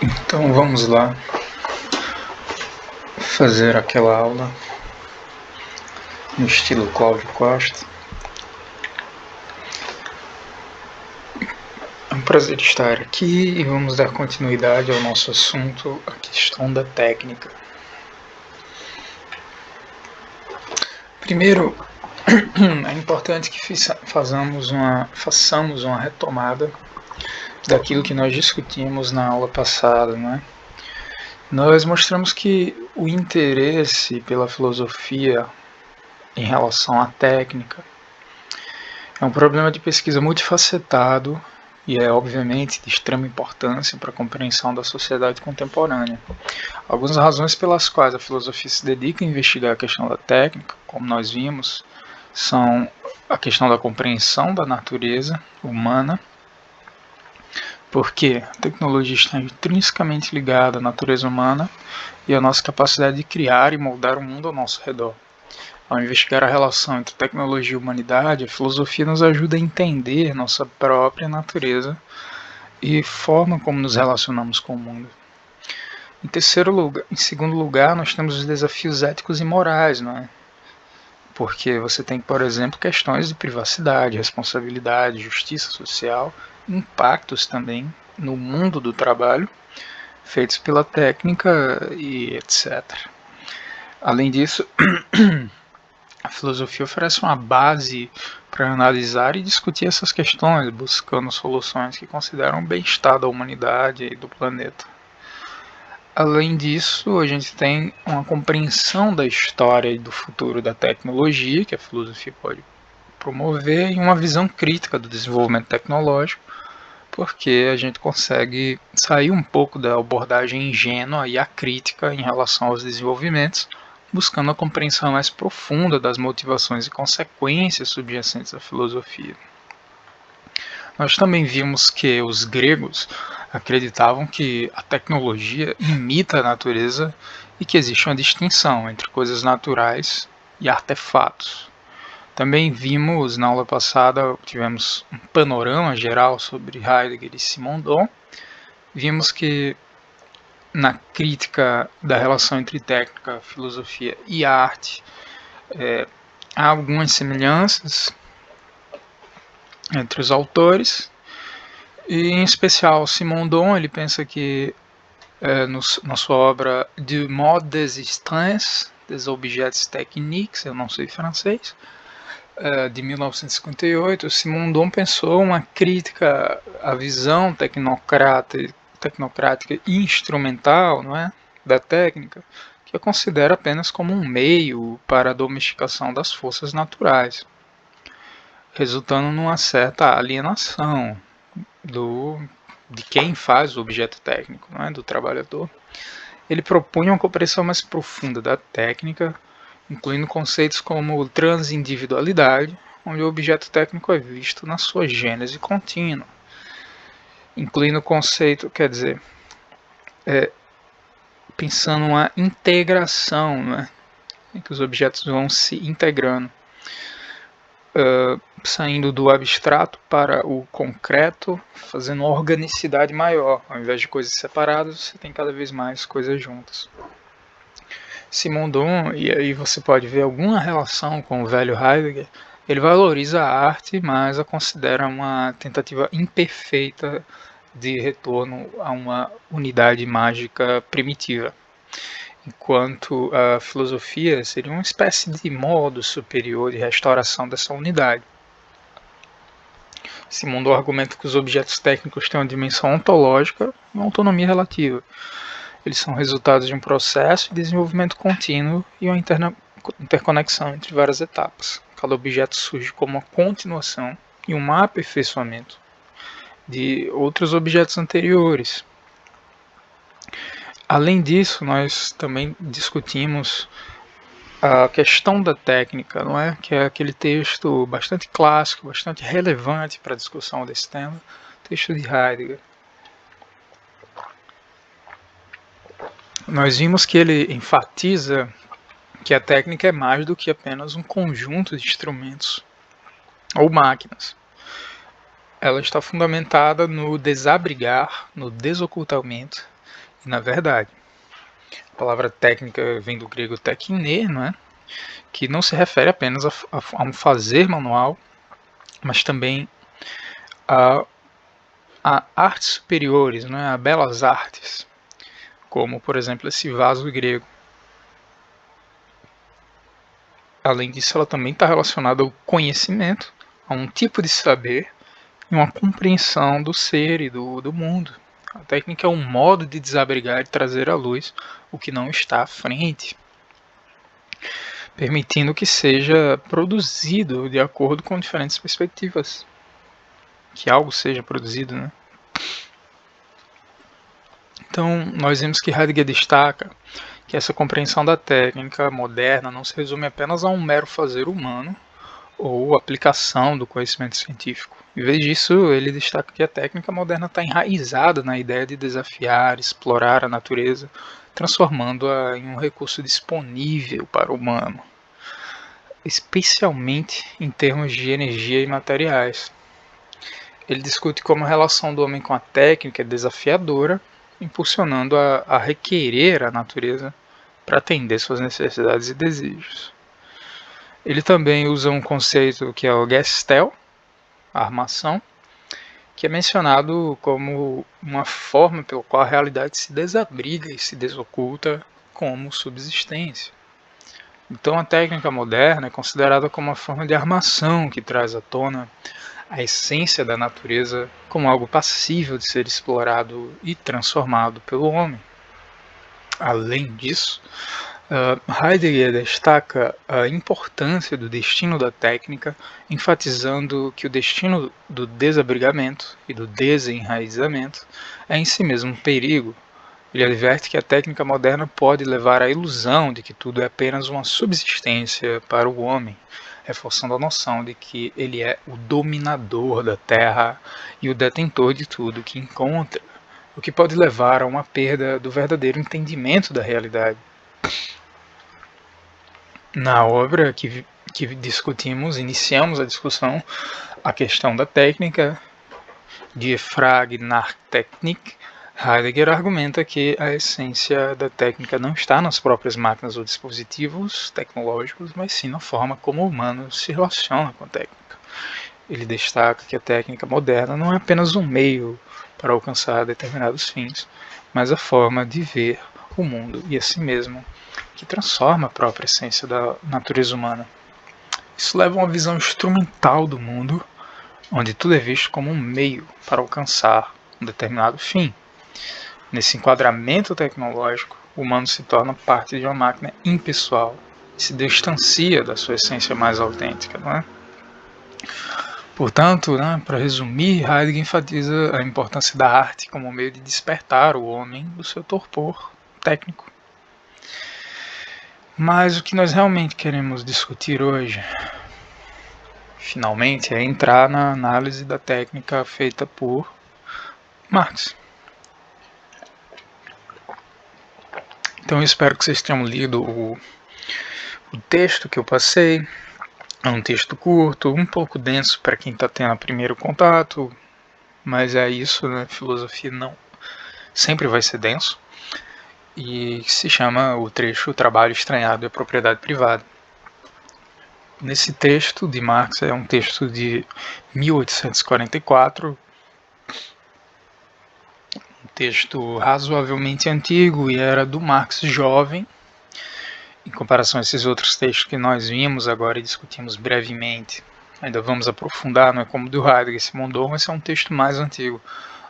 Então vamos lá fazer aquela aula no estilo Cláudio Costa. É um prazer estar aqui e vamos dar continuidade ao nosso assunto, a questão da técnica. Primeiro, é importante que façamos uma retomada daquilo que nós discutimos na aula passada, né? Nós mostramos que o interesse pela filosofia em relação à técnica é um problema de pesquisa multifacetado e é obviamente de extrema importância para a compreensão da sociedade contemporânea. Algumas razões pelas quais a filosofia se dedica a investigar a questão da técnica, como nós vimos, são a questão da compreensão da natureza humana, porque a tecnologia está intrinsecamente ligada à natureza humana e à nossa capacidade de criar e moldar o mundo ao nosso redor. Ao investigar a relação entre tecnologia e humanidade, a filosofia nos ajuda a entender nossa própria natureza e forma como nos relacionamos com o mundo. Em segundo lugar, nós temos os desafios éticos e morais, não é? Porque você tem, por exemplo, questões de privacidade, responsabilidade, justiça social, impactos também no mundo do trabalho, feitos pela técnica e etc. Além disso, a filosofia oferece uma base para analisar e discutir essas questões, buscando soluções que consideram o bem-estar da humanidade e do planeta. Além disso, a gente tem uma compreensão da história e do futuro da tecnologia, que a filosofia pode promover, e uma visão crítica do desenvolvimento tecnológico, porque a gente consegue sair um pouco da abordagem ingênua e acrítica em relação aos desenvolvimentos, buscando a compreensão mais profunda das motivações e consequências subjacentes à filosofia. Nós também vimos que os gregos acreditavam que a tecnologia imita a natureza e que existe uma distinção entre coisas naturais e artefatos. Também vimos, na aula passada, tivemos um panorama geral sobre Heidegger e Simondon. Vimos que na crítica da relação entre técnica, filosofia e arte, há algumas semelhanças entre os autores, e em especial Simondon, ele pensa que na sua obra Du mode d'existence des objets techniques, eu não sei francês, de 1958, Simondon pensou uma crítica à visão tecnocrática e instrumental, não é, da técnica, que a considera apenas como um meio para a domesticação das forças naturais, resultando numa certa alienação de quem faz o objeto técnico, não é, do trabalhador. Ele propunha uma compreensão mais profunda da técnica, incluindo conceitos como transindividualidade, onde o objeto técnico é visto na sua gênese contínua, incluindo o conceito, pensando uma integração, né, em que os objetos vão se integrando, saindo do abstrato para o concreto, fazendo uma organicidade maior. Ao invés de coisas separadas, você tem cada vez mais coisas juntas. Simondon, e aí você pode ver alguma relação com o velho Heidegger, ele valoriza a arte, mas a considera uma tentativa imperfeita de retorno a uma unidade mágica primitiva, enquanto a filosofia seria uma espécie de modo superior de restauração dessa unidade. Simondon argumenta que os objetos técnicos têm uma dimensão ontológica e uma autonomia relativa. Eles são resultados de um processo de desenvolvimento contínuo e uma interconexão entre várias etapas. Cada objeto surge como uma continuação e um aperfeiçoamento de outros objetos anteriores. Além disso, nós também discutimos a questão da técnica, não é? Que é aquele texto bastante clássico, bastante relevante para a discussão desse tema, texto de Heidegger. Nós vimos que ele enfatiza que a técnica é mais do que apenas um conjunto de instrumentos ou máquinas. Ela está fundamentada no desabrigar, no desocultamento E, na verdade, a palavra técnica vem do grego tekne, não é? Que não se refere apenas a um fazer manual, mas também a artes superiores, não é? A belas artes, como, por exemplo, esse vaso grego. Além disso, ela também está relacionada ao conhecimento, a um tipo de saber e uma compreensão do ser e do mundo. A técnica é um modo de desabrigar e trazer à luz o que não está à frente, permitindo que seja produzido de acordo com diferentes perspectivas. Que algo seja produzido, né? Então, nós vemos que Heidegger destaca que essa compreensão da técnica moderna não se resume apenas a um mero fazer humano ou aplicação do conhecimento científico. Em vez disso, ele destaca que a técnica moderna está enraizada na ideia de desafiar, explorar a natureza, transformando-a em um recurso disponível para o humano, especialmente em termos de energia e materiais. Ele discute como a relação do homem com a técnica é desafiadora, impulsionando a requerer a natureza para atender suas necessidades e desejos. Ele também usa um conceito que é o Gestel, a armação, que é mencionado como uma forma pela qual a realidade se desabriga e se desoculta como subsistência. Então a técnica moderna é considerada como uma forma de armação que traz à tona a essência da natureza como algo passível de ser explorado e transformado pelo homem. Além disso, Heidegger destaca a importância do destino da técnica, enfatizando que o destino do desabrigamento e do desenraizamento é em si mesmo um perigo. Ele adverte que a técnica moderna pode levar à ilusão de que tudo é apenas uma subsistência para o homem, reforçando a noção de que ele é o dominador da terra e o detentor de tudo que encontra, o que pode levar a uma perda do verdadeiro entendimento da realidade. Na obra que discutimos, iniciamos a discussão, a questão da técnica, Die Frage nach Technik. Heidegger argumenta que a essência da técnica não está nas próprias máquinas ou dispositivos tecnológicos, mas sim na forma como o humano se relaciona com a técnica. Ele destaca que a técnica moderna não é apenas um meio para alcançar determinados fins, mas a forma de ver o mundo e a si mesmo, que transforma a própria essência da natureza humana. Isso leva a uma visão instrumental do mundo, onde tudo é visto como um meio para alcançar um determinado fim. Nesse enquadramento tecnológico, o humano se torna parte de uma máquina impessoal e se distancia da sua essência mais autêntica, não é? Portanto, para resumir, Heidegger enfatiza a importância da arte como meio de despertar o homem do seu torpor técnico. Mas o que nós realmente queremos discutir hoje, finalmente, é entrar na análise da técnica feita por Marx. Então eu espero que vocês tenham lido o texto que eu passei. É um texto curto, um pouco denso para quem está tendo primeiro contato, mas é isso, né? Filosofia não sempre vai ser denso. E se chama o trecho Trabalho Estranhado e a Propriedade Privada. Nesse texto de Marx, é um texto de 1844, um texto razoavelmente antigo e era do Marx jovem, em comparação a esses outros textos que nós vimos agora e discutimos brevemente. Ainda vamos aprofundar, não é como do Heidegger se Mondor, mas é um texto mais antigo.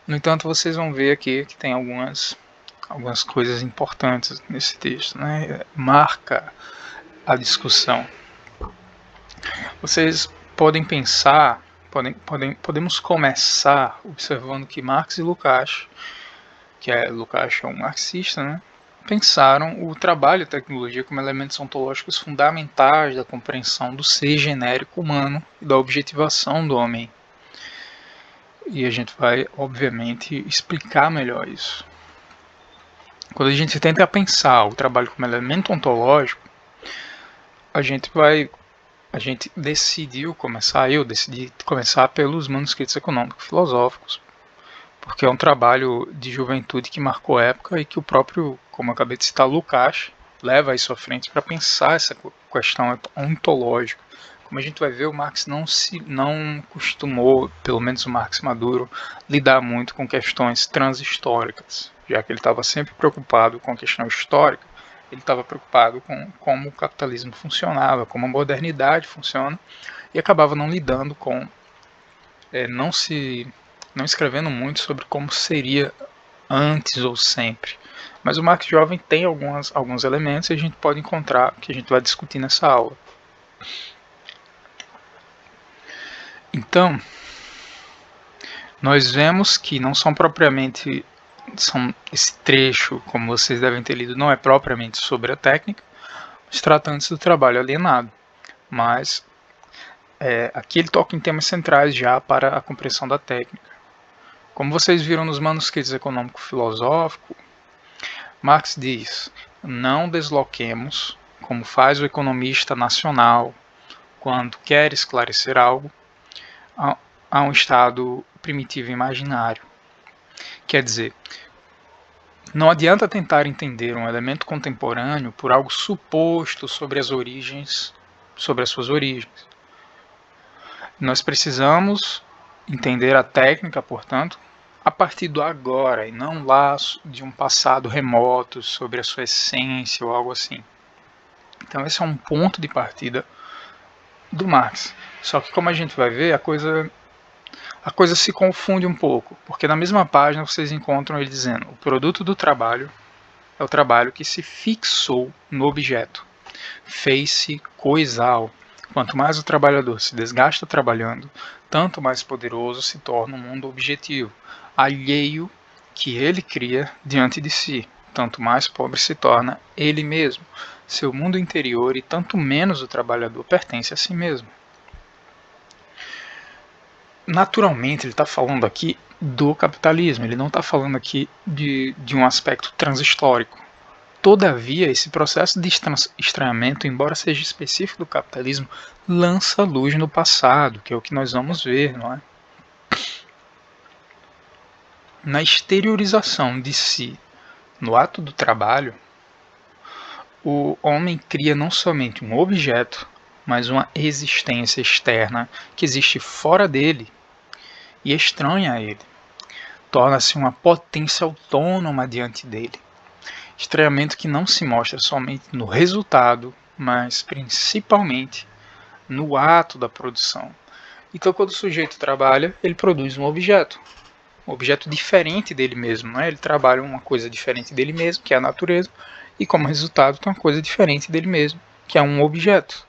No entanto, vocês vão ver aqui que tem algumas coisas importantes nesse texto, né? Marca a discussão. Vocês podem pensar, podemos começar observando que Marx e Lukács, Lukács é um marxista, né? Pensaram o trabalho e a tecnologia como elementos ontológicos fundamentais da compreensão do ser genérico humano e da objetivação do homem. E a gente vai, obviamente, explicar melhor isso. Quando a gente tenta pensar o trabalho como elemento ontológico, eu decidi começar pelos manuscritos econômicos filosóficos, porque é um trabalho de juventude que marcou época e que o próprio, como eu acabei de citar, Lukács leva isso à frente para pensar essa questão ontológica. Como a gente vai ver, o Marx não costumou, pelo menos o Marx maduro, lidar muito com questões transhistóricas, já que ele estava sempre preocupado com a questão histórica. Ele estava preocupado com como o capitalismo funcionava, como a modernidade funciona, e acabava não lidando com, não escrevendo muito sobre como seria antes ou sempre. Mas o Marx jovem tem alguns elementos e a gente pode encontrar, que a gente vai discutir nessa aula. Então, nós vemos que não são propriamente, esse trecho, como vocês devem ter lido, não é propriamente sobre a técnica, mas trata-se do trabalho alienado. Mas aqui ele toca em temas centrais já para a compreensão da técnica. Como vocês viram nos manuscritos econômico-filosóficos, Marx diz: não desloquemos, como faz o economista nacional quando quer esclarecer algo, a um estado primitivo imaginário. Quer dizer, não adianta tentar entender um elemento contemporâneo por algo suposto sobre as suas origens. Nós precisamos entender a técnica, portanto, a partir do agora e não lá de um passado remoto sobre a sua essência ou algo assim. Então esse é um ponto de partida do Marx. Só que como a gente vai ver, a coisa se confunde um pouco, porque na mesma página vocês encontram ele dizendo: o produto do trabalho é o trabalho que se fixou no objeto, fez-se coisal. Quanto mais o trabalhador se desgasta trabalhando, tanto mais poderoso se torna o mundo objetivo, alheio que ele cria diante de si. Tanto mais pobre se torna ele mesmo, seu mundo interior, e tanto menos o trabalhador pertence a si mesmo. Naturalmente, ele está falando aqui do capitalismo, ele não está falando aqui de um aspecto transhistórico. Todavia, esse processo de estranhamento, embora seja específico do capitalismo, lança luz no passado, que é o que nós vamos ver, não é? Na exteriorização de si, no ato do trabalho, o homem cria não somente um objeto, mas uma existência externa que existe fora dele e estranha a ele. Torna-se uma potência autônoma diante dele. Estranhamento que não se mostra somente no resultado, mas principalmente no ato da produção. Então, quando o sujeito trabalha, ele produz um objeto diferente dele mesmo, né? Ele trabalha uma coisa diferente dele mesmo, que é a natureza, e como resultado tem uma coisa diferente dele mesmo, que é um objeto.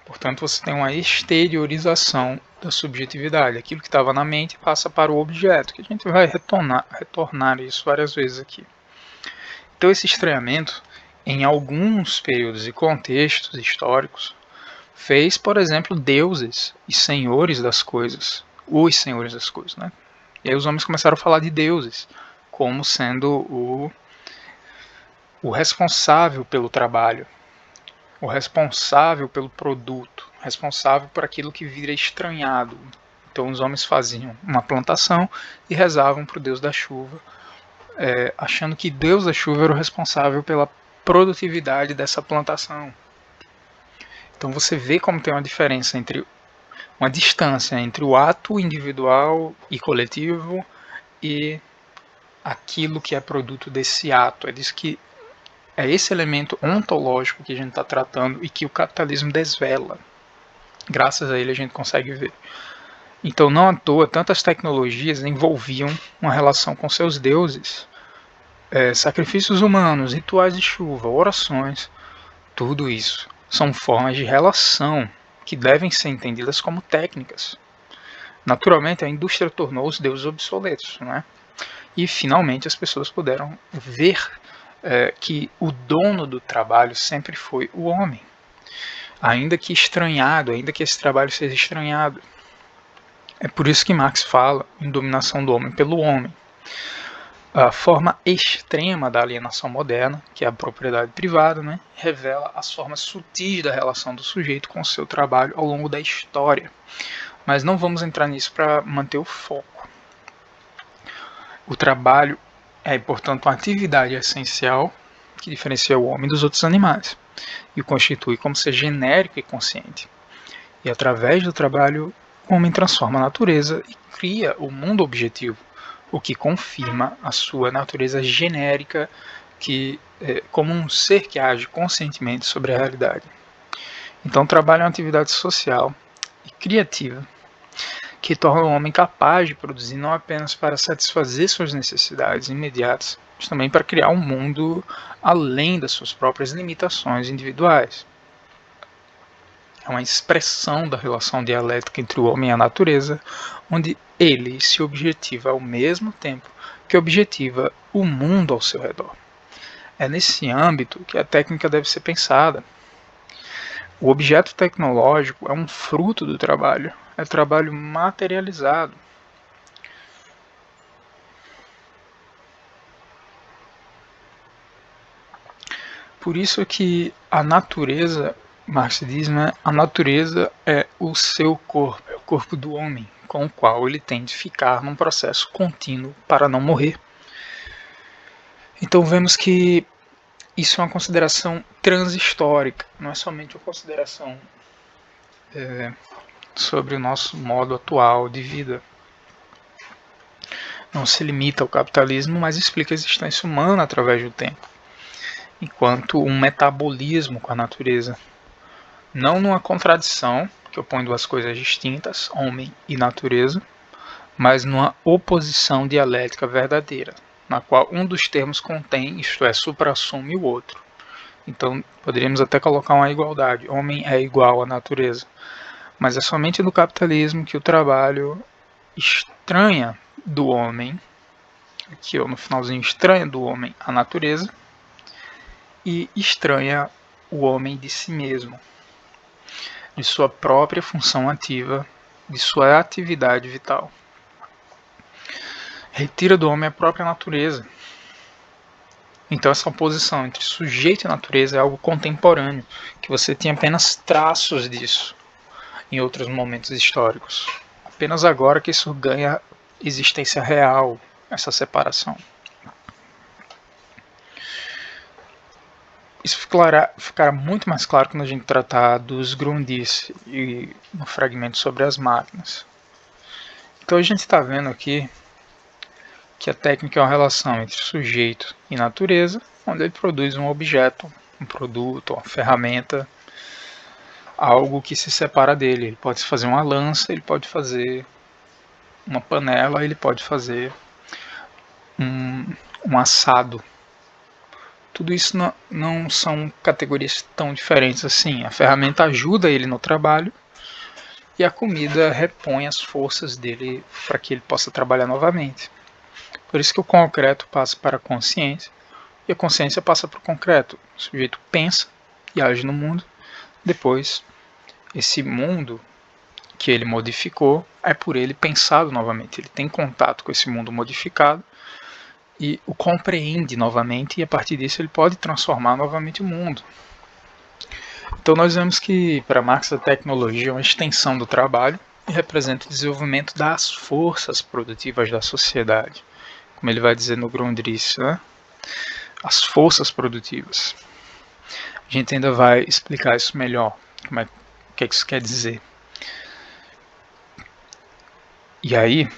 Portanto, você tem uma exteriorização da subjetividade. Aquilo que estava na mente passa para o objeto, que a gente vai retornar isso várias vezes aqui. Então, esse estranhamento, em alguns períodos e contextos históricos, fez, por exemplo, deuses e senhores das coisas, os senhores das coisas, né? E aí os homens começaram a falar de deuses como sendo o responsável pelo trabalho, o responsável pelo produto, responsável por aquilo que vira estranhado. Então os homens faziam uma plantação e rezavam para o Deus da chuva, achando que Deus da chuva era o responsável pela produtividade dessa plantação. Então você vê como tem uma diferença uma distância entre o ato individual e coletivo e aquilo que é produto desse ato. É disso que é esse elemento ontológico que a gente está tratando e que o capitalismo desvela. Graças a ele a gente consegue ver. Então, não à toa, tantas tecnologias envolviam uma relação com seus deuses, sacrifícios humanos, rituais de chuva, orações, tudo isso são formas de relação que devem ser entendidas como técnicas. Naturalmente, a indústria tornou os deuses obsoletos, né? E finalmente as pessoas puderam ver que o dono do trabalho sempre foi o homem, ainda que estranhado, ainda que esse trabalho seja estranhado. É por isso que Marx fala em dominação do homem pelo homem. A forma extrema da alienação moderna, que é a propriedade privada, né, revela as formas sutis da relação do sujeito com o seu trabalho ao longo da história. Mas não vamos entrar nisso para manter o foco. O trabalho é, portanto, uma atividade essencial que diferencia o homem dos outros animais e o constitui como ser genérico e consciente. E através do trabalho, o homem transforma a natureza e cria o mundo objetivo, o que confirma a sua natureza genérica como um ser que age conscientemente sobre a realidade. Então, o trabalho é uma atividade social e criativa que torna o homem capaz de produzir não apenas para satisfazer suas necessidades imediatas, mas também para criar um mundo além das suas próprias limitações individuais. É uma expressão da relação dialética entre o homem e a natureza, onde ele se objetiva ao mesmo tempo que objetiva o mundo ao seu redor. É nesse âmbito que a técnica deve ser pensada. O objeto tecnológico é um fruto do trabalho, é trabalho materializado. Por isso que a natureza, Marx diz, né, a natureza é o seu corpo, é o corpo do homem, com o qual ele tem de ficar num processo contínuo para não morrer. Então vemos que isso é uma consideração transhistórica, não é somente uma consideração sobre o nosso modo atual de vida. Não se limita ao capitalismo, mas explica a existência humana através do tempo, enquanto um metabolismo com a natureza, não numa contradição que opõe duas coisas distintas, homem e natureza, mas numa oposição dialética verdadeira, na qual um dos termos contém, isto é, suprassume o outro. Então poderíamos até colocar uma igualdade, homem é igual à natureza, mas é somente no capitalismo que o trabalho estranha do homem, aqui no finalzinho, estranha do homem a natureza e estranha o homem de si mesmo, de sua própria função ativa, de sua atividade vital. Retira do homem a própria natureza. Então essa oposição entre sujeito e natureza é algo contemporâneo, que você tem apenas traços disso em outros momentos históricos. Apenas agora que isso ganha existência real, essa separação. Isso ficará muito mais claro quando a gente tratar dos Grundrisse e no fragmento sobre as máquinas. Então a gente está vendo aqui que a técnica é uma relação entre sujeito e natureza, onde ele produz um objeto, um produto, uma ferramenta, algo que se separa dele. Ele pode fazer uma lança, ele pode fazer uma panela, ele pode fazer um assado. Tudo isso não são categorias tão diferentes assim. A ferramenta ajuda ele no trabalho e a comida repõe as forças dele para que ele possa trabalhar novamente. Por isso que o concreto passa para a consciência e a consciência passa para o concreto. O sujeito pensa e age no mundo. Depois, esse mundo que ele modificou é por ele pensado novamente. Ele tem contato com esse mundo modificado e o compreende novamente, e a partir disso ele pode transformar novamente o mundo. Então nós vemos que para Marx a tecnologia é uma extensão do trabalho e representa o desenvolvimento das forças produtivas da sociedade, como ele vai dizer no Grundrisse, né? As forças produtivas. A gente ainda vai explicar isso melhor, o que isso quer dizer. E aí,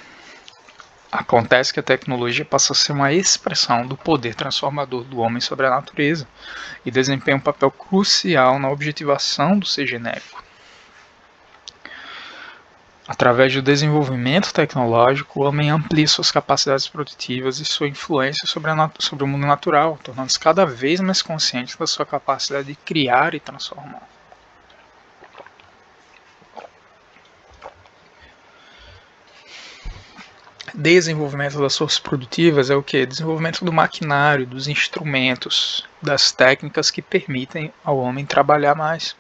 acontece que a tecnologia passa a ser uma expressão do poder transformador do homem sobre a natureza e desempenha um papel crucial na objetivação do ser genérico. Através do desenvolvimento tecnológico, o homem amplia suas capacidades produtivas e sua influência sobre o mundo natural, tornando-se cada vez mais consciente da sua capacidade de criar e transformar. Desenvolvimento das forças produtivas é o que? Desenvolvimento do maquinário, dos instrumentos, das técnicas que permitem ao homem trabalhar mais.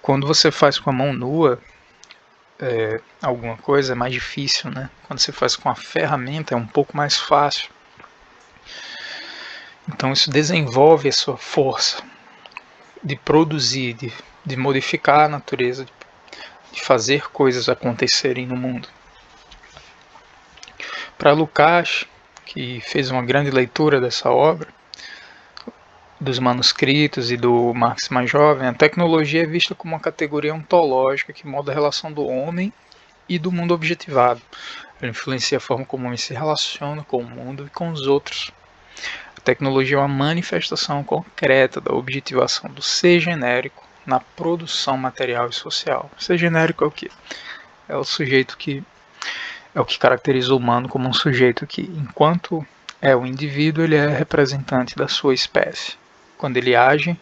Quando você faz com a mão nua alguma coisa é mais difícil, né? Quando você faz com a ferramenta é um pouco mais fácil. Então isso desenvolve a sua força de produzir, de modificar a natureza, de fazer coisas acontecerem no mundo. Para Lukács, que fez uma grande leitura dessa obra, dos manuscritos e do Marx mais jovem, a tecnologia é vista como uma categoria ontológica que molda a relação do homem e do mundo objetivado. Ela influencia a forma como o homem se relaciona com o mundo e com os outros. A tecnologia é uma manifestação concreta da objetivação do ser genérico na produção material e social. Ser genérico é o quê? É o sujeito que é o que caracteriza o humano como um sujeito que, enquanto é o indivíduo, ele é representante da sua espécie. Quando ele age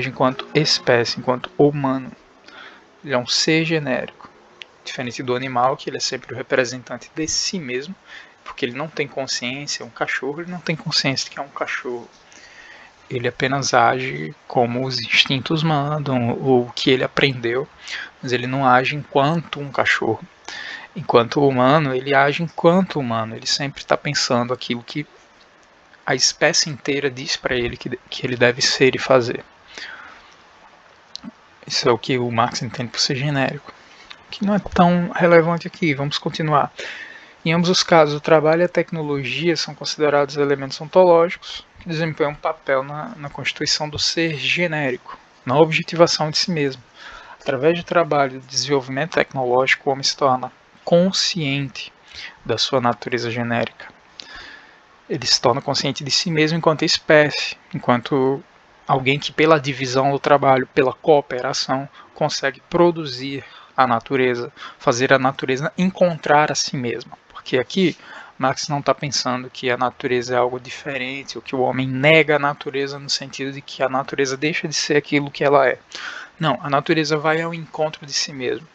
enquanto espécie, enquanto humano. Ele é um ser genérico. Diferente do animal, que ele é sempre o representante de si mesmo, porque ele não tem consciência. Um cachorro, ele não tem consciência de que é um cachorro. Ele apenas age como os instintos mandam, ou o que ele aprendeu, mas ele não age enquanto um cachorro. Enquanto humano, ele age enquanto humano. Ele sempre está pensando aquilo que a espécie inteira diz para ele que ele deve ser e fazer. Isso é o que o Marx entende por ser genérico, que não é tão relevante aqui. Vamos continuar. Em ambos os casos, o trabalho e a tecnologia são considerados elementos ontológicos que desempenham um papel na constituição do ser genérico, na objetivação de si mesmo. Através do trabalho e do desenvolvimento tecnológico, o homem se torna consciente da sua natureza genérica. Ele se torna consciente de si mesmo enquanto espécie, enquanto alguém que pela divisão do trabalho, pela cooperação, consegue produzir a natureza, fazer a natureza encontrar a si mesma. Porque aqui Marx não está pensando que a natureza é algo diferente, ou que o homem nega a natureza no sentido de que a natureza deixa de ser aquilo que ela é. Não, a natureza vai ao encontro de si mesmo.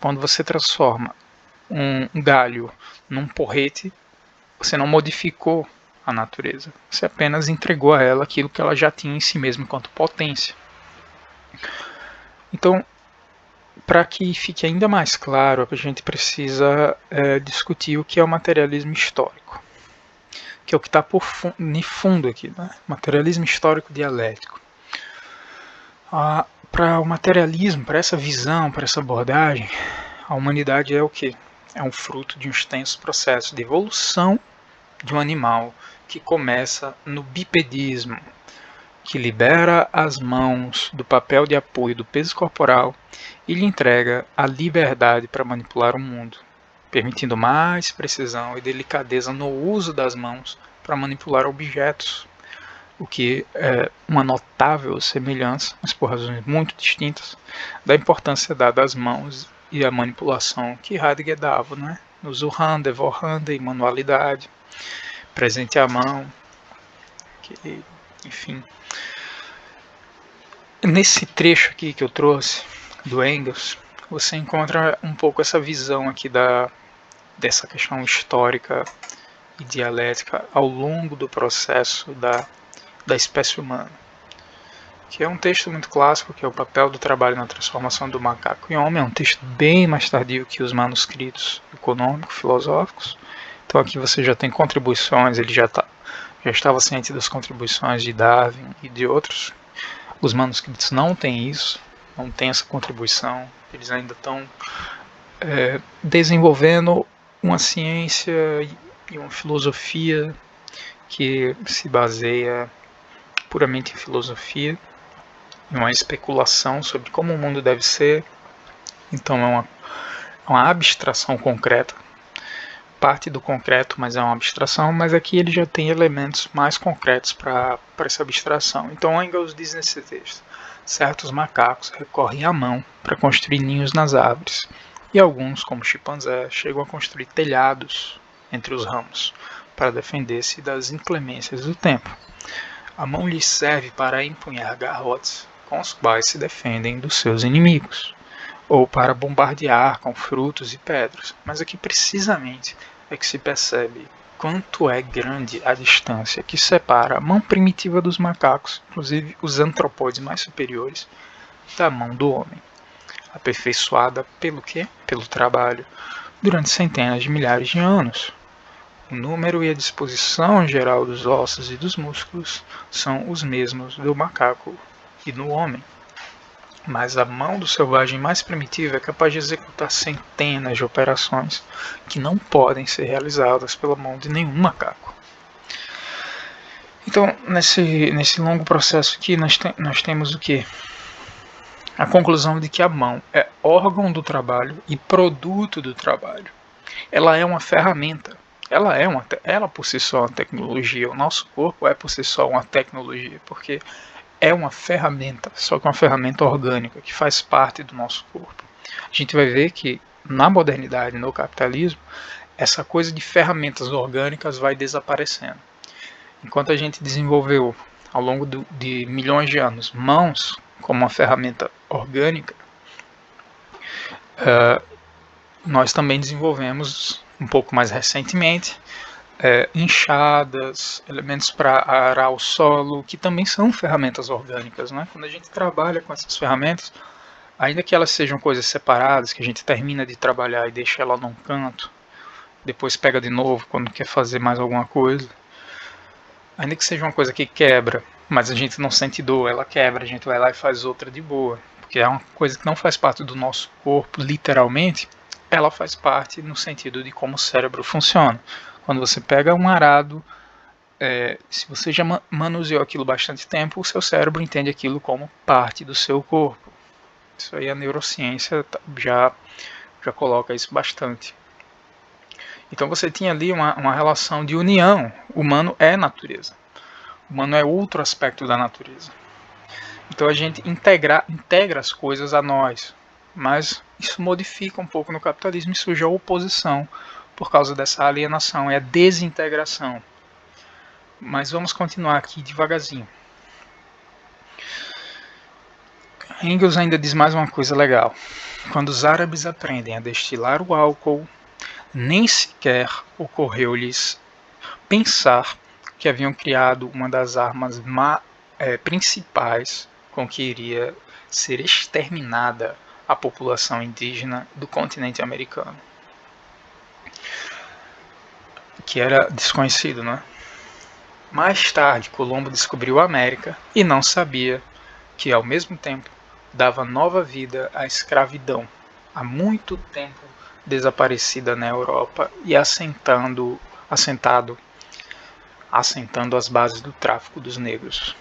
Quando você transforma um galho num porrete, você não modificou a natureza, você apenas entregou a ela aquilo que ela já tinha em si mesma enquanto potência. Então, para que fique ainda mais claro, a gente precisa discutir o que é o materialismo histórico, que é o que está por fundo aqui, né? Materialismo histórico dialético. Para o materialismo, para essa visão, para essa abordagem, a humanidade é o quê? É um fruto de um extenso processo de evolução de um animal que começa no bipedismo, que libera as mãos do papel de apoio do peso corporal e lhe entrega a liberdade para manipular o mundo, permitindo mais precisão e delicadeza no uso das mãos para manipular objetos, o que é uma notável semelhança, mas por razões muito distintas, da importância dada às mãos e à manipulação que Heidegger dava, né? No Zuhande, Vorhande e manualidade, presente à mão, que, enfim. Nesse trecho aqui que eu trouxe, do Engels, você encontra um pouco essa visão aqui dessa questão histórica e dialética ao longo do processo da espécie humana, que é um texto muito clássico, que é o papel do trabalho na transformação do macaco em homem. É um texto bem mais tardio que os manuscritos econômicos, filosóficos. Então aqui você já tem contribuições, ele já estava ciente das contribuições de Darwin e de outros. Os manuscritos não têm isso, não têm essa contribuição. Eles ainda estão desenvolvendo uma ciência e uma filosofia que se baseia puramente em filosofia, em uma especulação sobre como o mundo deve ser. Então é uma abstração concreta, parte do concreto, mas é uma abstração, mas aqui ele já tem elementos mais concretos para essa abstração. Então Engels diz nesse texto: certos macacos recorrem à mão para construir ninhos nas árvores, e alguns, como chimpanzé, chegam a construir telhados entre os ramos, para defender-se das inclemências do tempo. A mão lhes serve para empunhar garrotes, com os quais se defendem dos seus inimigos, ou para bombardear com frutos e pedras. Mas aqui precisamente é que se percebe quanto é grande a distância que separa a mão primitiva dos macacos, inclusive os antropóides mais superiores, da mão do homem, aperfeiçoada pelo quê? Pelo trabalho, durante centenas de milhares de anos. O número e a disposição geral dos ossos e dos músculos são os mesmos do macaco e do homem. Mas a mão do selvagem mais primitiva é capaz de executar centenas de operações que não podem ser realizadas pela mão de nenhum macaco. Então, nesse longo processo aqui, nós temos o que? A conclusão de que a mão é órgão do trabalho e produto do trabalho. Ela é uma ferramenta. Ela por si só é uma tecnologia. O nosso corpo é por si só uma tecnologia, porque é uma ferramenta, só que uma ferramenta orgânica que faz parte do nosso corpo. A gente vai ver que na modernidade, no capitalismo, essa coisa de ferramentas orgânicas vai desaparecendo. Enquanto a gente desenvolveu ao longo de milhões de anos mãos como uma ferramenta orgânica, nós também desenvolvemos um pouco mais recentemente enxadas, elementos para arar o solo, que também são ferramentas orgânicas. Né? Quando a gente trabalha com essas ferramentas, ainda que elas sejam coisas separadas, que a gente termina de trabalhar e deixa ela num canto, depois pega de novo quando quer fazer mais alguma coisa, ainda que seja uma coisa que quebra, mas a gente não sente dor, ela quebra, a gente vai lá e faz outra de boa, porque é uma coisa que não faz parte do nosso corpo, literalmente, ela faz parte no sentido de como o cérebro funciona. Quando você pega um arado, se você já manuseou aquilo bastante tempo, o seu cérebro entende aquilo como parte do seu corpo. Isso aí a neurociência já coloca isso bastante. Então você tinha ali uma relação de união. O humano é natureza. O humano é outro aspecto da natureza. Então a gente integra as coisas a nós. Mas isso modifica um pouco no capitalismo e surge a oposição por causa dessa alienação, é a desintegração. Mas vamos continuar aqui devagarzinho. Engels ainda diz mais uma coisa legal. Quando os árabes aprendem a destilar o álcool, nem sequer ocorreu-lhes pensar que haviam criado uma das armas principais com que iria ser exterminada a população indígena do continente americano. Que era desconhecido, né? Mais tarde, Colombo descobriu a América e não sabia que, ao mesmo tempo, dava nova vida à escravidão, há muito tempo desaparecida na Europa e assentando as bases do tráfico dos negros.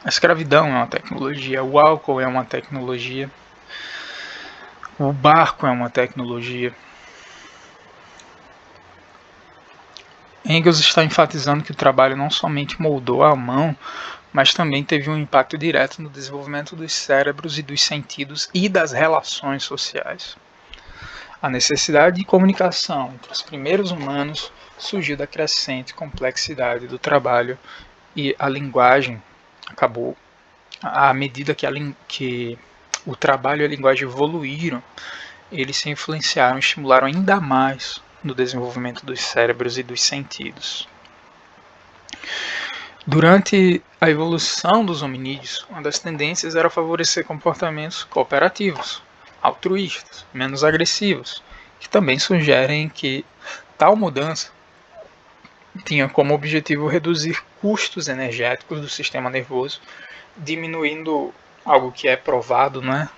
A escravidão é uma tecnologia, o álcool é uma tecnologia, o barco é uma tecnologia. Engels está enfatizando que o trabalho não somente moldou a mão, mas também teve um impacto direto no desenvolvimento dos cérebros e dos sentidos e das relações sociais. A necessidade de comunicação entre os primeiros humanos surgiu da crescente complexidade do trabalho e a linguagem acabou, à medida que o trabalho e a linguagem evoluíram, eles se influenciaram e estimularam ainda mais no desenvolvimento dos cérebros e dos sentidos. Durante a evolução dos hominídeos, uma das tendências era favorecer comportamentos cooperativos, altruístas, menos agressivos, que também sugerem que tal mudança tinha como objetivo reduzir custos energéticos do sistema nervoso, diminuindo algo que é provado, né,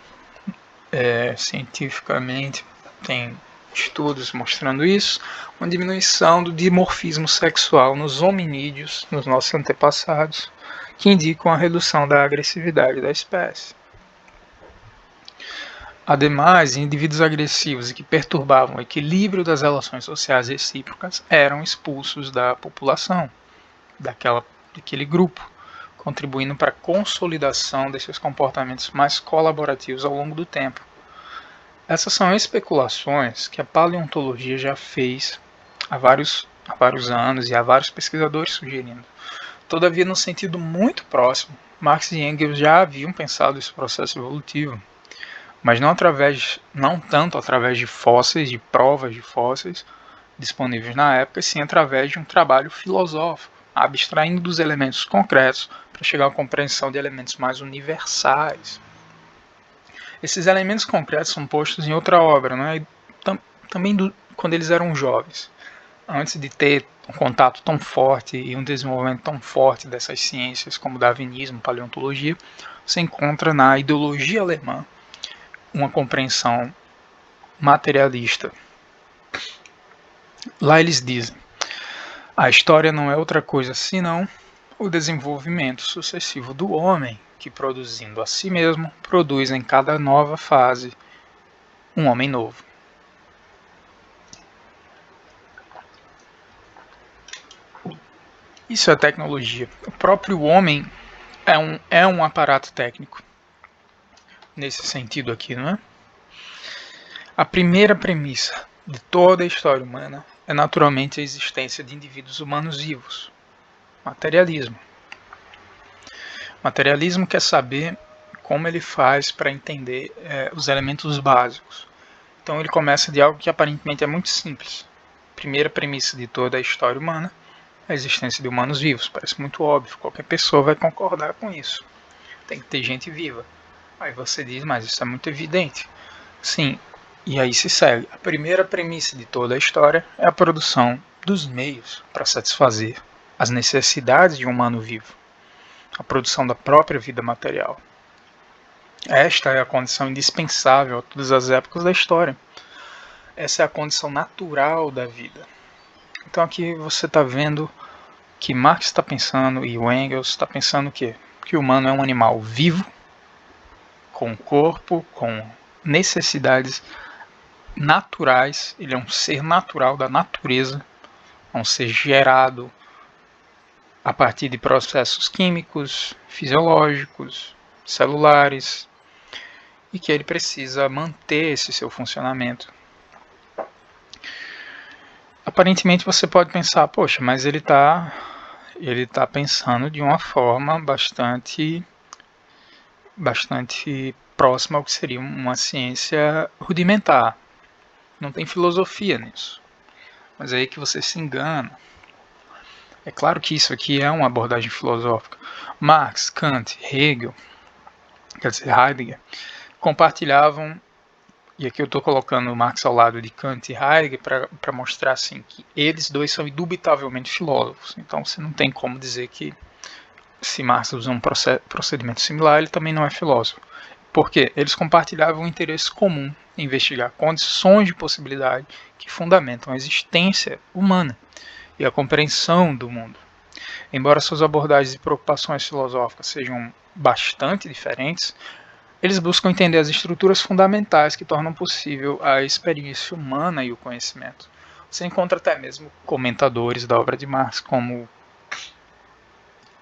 cientificamente, tem estudos mostrando isso, uma diminuição do dimorfismo sexual nos hominídeos, nos nossos antepassados, que indicam a redução da agressividade da espécie. Ademais, indivíduos agressivos e que perturbavam o equilíbrio das relações sociais recíprocas eram expulsos da população, daquele grupo, contribuindo para a consolidação desses comportamentos mais colaborativos ao longo do tempo. Essas são especulações que a paleontologia já fez há vários anos e há vários pesquisadores sugerindo. Todavia, no sentido muito próximo, Marx e Engels já haviam pensado esse processo evolutivo, mas não tanto através de fósseis, de provas de fósseis disponíveis na época, sim através de um trabalho filosófico, abstraindo dos elementos concretos para chegar à compreensão de elementos mais universais. Esses elementos concretos são postos em outra obra, né? Também quando eles eram jovens. antes de ter um contato tão forte e um desenvolvimento tão forte dessas ciências como darwinismo, paleontologia, você encontra na ideologia alemã uma compreensão materialista. Lá eles dizem: a história não é outra coisa senão o desenvolvimento sucessivo do homem, que produzindo a si mesmo, produz em cada nova fase um homem novo. Isso é tecnologia. O próprio homem é um aparato técnico. Nesse sentido aqui, não é? A primeira premissa de toda a história humana é naturalmente a existência de indivíduos humanos vivos. Materialismo. Materialismo quer saber como ele faz para entender os elementos básicos. Então ele começa de algo que aparentemente é muito simples. Primeira premissa de toda a história humana é a existência de humanos vivos. Parece muito óbvio, qualquer pessoa vai concordar com isso. Tem que ter gente viva. Aí você diz, mas isso é muito evidente. Sim, e aí se segue. A primeira premissa de toda a história é a produção dos meios para satisfazer as necessidades de um humano vivo. A produção da própria vida material. Esta é a condição indispensável a todas as épocas da história. Essa é a condição natural da vida. Então aqui você está vendo que Marx está pensando e o Engels está pensando o quê? Que o humano é um animal vivo, com corpo, com necessidades naturais, ele é um ser natural da natureza, é um ser gerado a partir de processos químicos, fisiológicos, celulares, e que ele precisa manter esse seu funcionamento. Aparentemente você pode pensar, poxa, mas ele tá pensando de uma forma bastante próxima ao que seria uma ciência rudimentar. Não tem filosofia nisso. Mas é aí que você se engana. É claro que isso aqui é uma abordagem filosófica. Marx, Kant, Hegel, quer dizer, Heidegger, compartilhavam, e aqui eu estou colocando Marx ao lado de Kant e Heidegger para mostrar assim, que eles dois são indubitavelmente filósofos. Então você não tem como dizer que se Marx usa um procedimento similar, ele também não é filósofo. Porque eles compartilhavam um interesse comum em investigar condições de possibilidade que fundamentam a existência humana e a compreensão do mundo. Embora suas abordagens e preocupações filosóficas sejam bastante diferentes, eles buscam entender as estruturas fundamentais que tornam possível a experiência humana e o conhecimento. Você encontra até mesmo comentadores da obra de Marx, como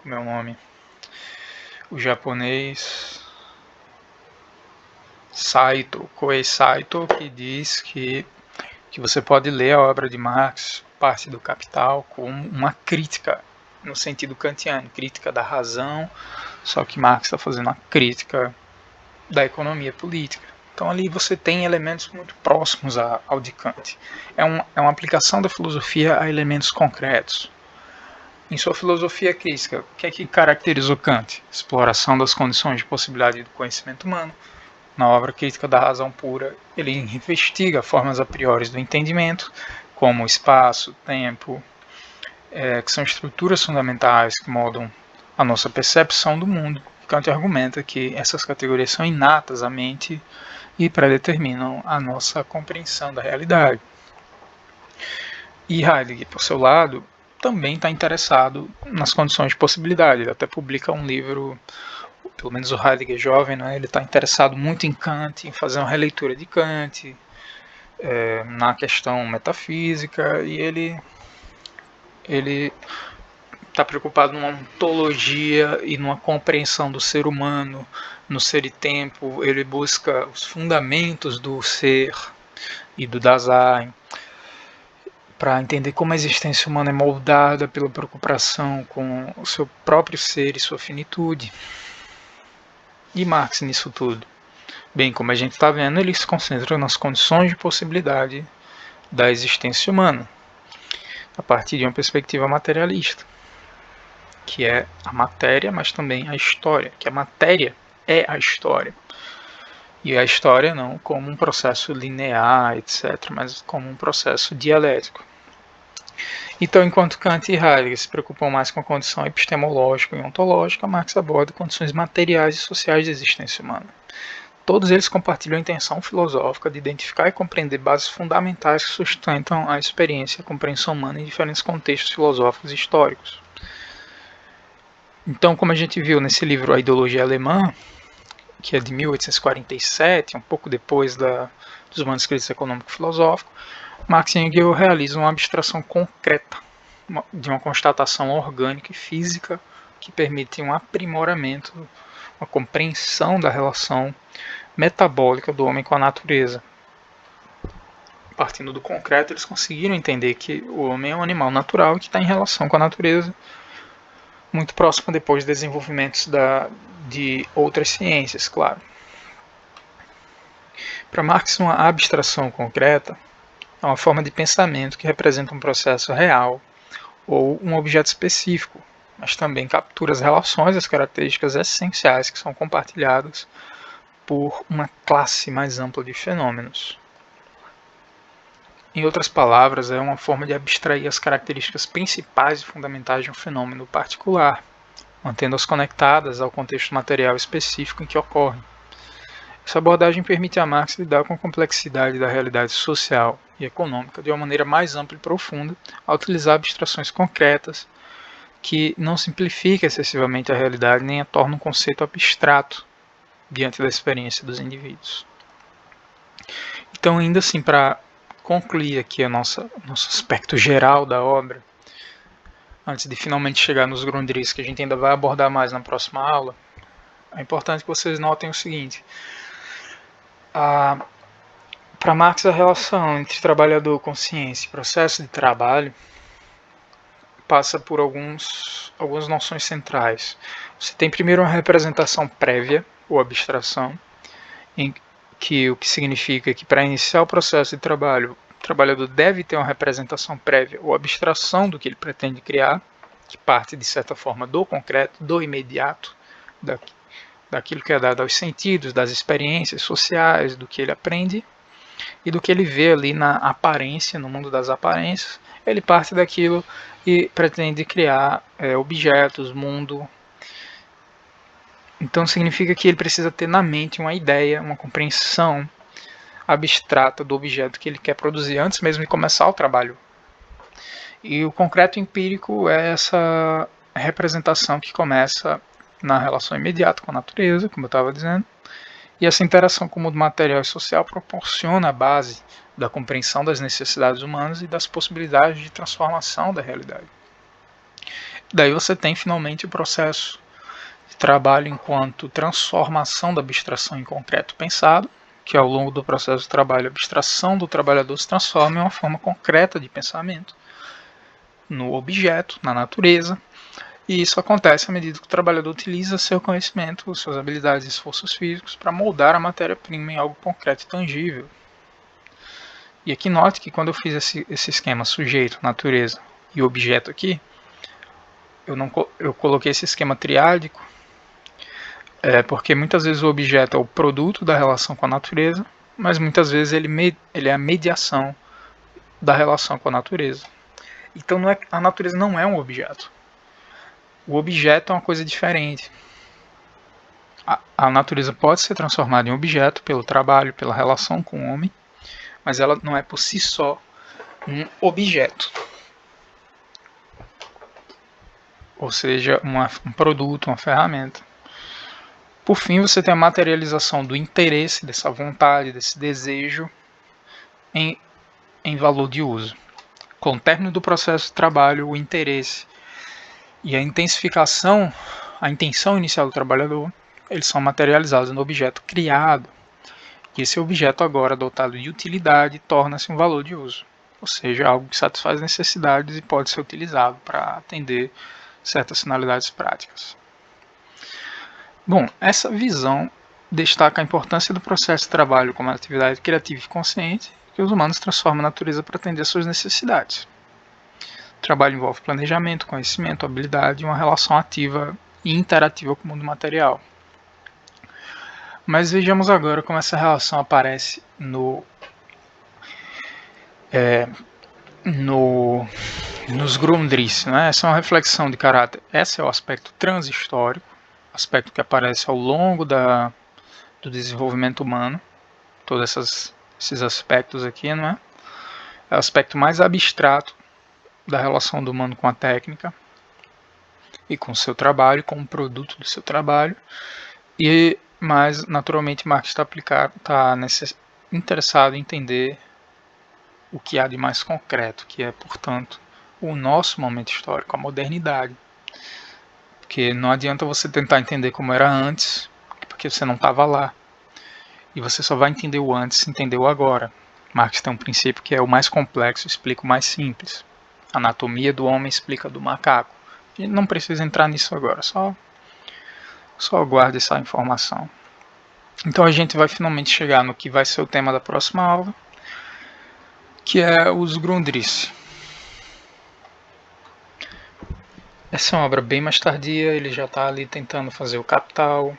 é o nome? O japonês Koei Saito, que diz que você pode ler a obra de Marx, parte do Capital, como uma crítica, no sentido kantiano, crítica da razão, só que Marx está fazendo uma crítica da economia política. Então ali você tem elementos muito próximos ao de Kant. É uma aplicação da filosofia a elementos concretos. Em sua filosofia crítica, o que é que caracterizou Kant? Exploração das condições de possibilidade do conhecimento humano. Na obra Crítica da Razão Pura, ele investiga formas a priori do entendimento, como espaço, tempo, que são estruturas fundamentais que moldam a nossa percepção do mundo. Kant argumenta que essas categorias são inatas à mente e predeterminam a nossa compreensão da realidade. E Heidegger, por seu lado, também está interessado nas condições de possibilidade. Ele até publica um livro, pelo menos o Heidegger jovem, né, ele está interessado muito em Kant, em fazer uma releitura de Kant, na questão metafísica, e ele está preocupado numa ontologia e numa compreensão do ser humano, no ser e tempo. Ele busca os fundamentos do ser e do Dasein, para entender como a existência humana é moldada pela preocupação com o seu próprio ser e sua finitude. E Marx nisso tudo? Bem, como a gente está vendo, ele se concentra nas condições de possibilidade da existência humana, a partir de uma perspectiva materialista, que é a matéria, mas também a história, que a matéria é a história. E a história não como um processo linear, etc., mas como um processo dialético. Então, enquanto Kant e Heidegger se preocupam mais com a condição epistemológica e ontológica, Marx aborda condições materiais e sociais de existência humana. Todos eles compartilham a intenção filosófica de identificar e compreender bases fundamentais que sustentam a experiência e a compreensão humana em diferentes contextos filosóficos e históricos. Então, como a gente viu nesse livro A Ideologia Alemã, que é de 1847, um pouco depois dos manuscritos econômico-filosóficos, Marx e Engels realizam uma abstração concreta de uma constatação orgânica e física que permite um aprimoramento, uma compreensão da relação metabólica do homem com a natureza. Partindo do concreto, eles conseguiram entender que o homem é um animal natural que está em relação com a natureza, muito próximo depois dos desenvolvimentos de outras ciências, claro. Para Marx, uma abstração concreta é uma forma de pensamento que representa um processo real ou um objeto específico, mas também captura as relações e as características essenciais que são compartilhadas por uma classe mais ampla de fenômenos. Em outras palavras, é uma forma de abstrair as características principais e fundamentais de um fenômeno particular, mantendo-as conectadas ao contexto material específico em que ocorrem. Essa abordagem permite a Marx lidar com a complexidade da realidade social e econômica de uma maneira mais ampla e profunda, ao utilizar abstrações concretas que não simplificam excessivamente a realidade nem a tornam um conceito abstrato diante da experiência dos indivíduos. Então, ainda assim, para concluir aqui o nosso aspecto geral da obra, antes de finalmente chegar nos grundrisse, que a gente ainda vai abordar mais na próxima aula, é importante que vocês notem o seguinte. Para Marx, a relação entre trabalhador, consciência e processo de trabalho passa por algumas noções centrais. Você tem primeiro uma representação prévia, ou abstração, o que significa que para iniciar o processo de trabalho, o trabalhador deve ter uma representação prévia ou abstração do que ele pretende criar, que parte de certa forma do concreto, do imediato, daquilo que é dado aos sentidos, das experiências sociais, do que ele aprende e do que ele vê ali na aparência, no mundo das aparências. Ele parte daquilo e pretende criar objetos, mundo. Então significa que ele precisa ter na mente uma ideia, uma compreensão abstrata do objeto que ele quer produzir antes mesmo de começar o trabalho. E o concreto empírico é essa representação que começa na relação imediata com a natureza, como eu estava dizendo, e essa interação com o mundo material e social proporciona a base da compreensão das necessidades humanas e das possibilidades de transformação da realidade. Daí você tem finalmente o processo de trabalho enquanto transformação da abstração em concreto pensado, que ao longo do processo de trabalho a abstração do trabalhador se transforma em uma forma concreta de pensamento, no objeto, na natureza, e isso acontece à medida que o trabalhador utiliza seu conhecimento, suas habilidades e esforços físicos para moldar a matéria-prima em algo concreto e tangível. E aqui note que quando eu fiz esse esquema sujeito, natureza e objeto aqui, eu coloquei esse esquema triádico porque muitas vezes o objeto é o produto da relação com a natureza, mas muitas vezes ele é a mediação da relação com a natureza. Então a natureza não é um objeto. O objeto é uma coisa diferente. A natureza pode ser transformada em objeto pelo trabalho, pela relação com o homem, mas ela não é por si só um objeto. Ou seja, um produto, uma ferramenta. Por fim, você tem a materialização do interesse, dessa vontade, desse desejo em valor de uso. Com o término do processo de trabalho, o interesse e a intensificação, a intenção inicial do trabalhador, eles são materializados no objeto criado. E esse objeto agora dotado de utilidade torna-se um valor de uso. Ou seja, algo que satisfaz necessidades e pode ser utilizado para atender certas finalidades práticas. Bom, essa visão destaca a importância do processo de trabalho como atividade criativa e consciente que os humanos transformam a natureza para atender às suas necessidades. O trabalho envolve planejamento, conhecimento, habilidade e uma relação ativa e interativa com o mundo material. Mas vejamos agora como essa relação aparece nos Grundrisse, né? Essa é uma reflexão de caráter. Esse é o aspecto transhistórico, aspecto que aparece ao longo do desenvolvimento humano, todos esses aspectos aqui, não é? É o aspecto mais abstrato da relação do humano com a técnica e com o seu trabalho, com o produto do seu trabalho. Mas, naturalmente, Marx está interessado em entender o que há de mais concreto, que é, portanto, o nosso momento histórico, a modernidade. Porque não adianta você tentar entender como era antes, porque você não estava lá. E você só vai entender o antes se entender o agora. Marx tem um princípio que é o mais complexo explica o mais simples. A anatomia do homem explica do macaco. E não precisa entrar nisso agora, só guarde essa informação. Então a gente vai finalmente chegar no que vai ser o tema da próxima aula, que é os Grundrisse. Essa é uma obra bem mais tardia, ele já está ali tentando fazer o Capital.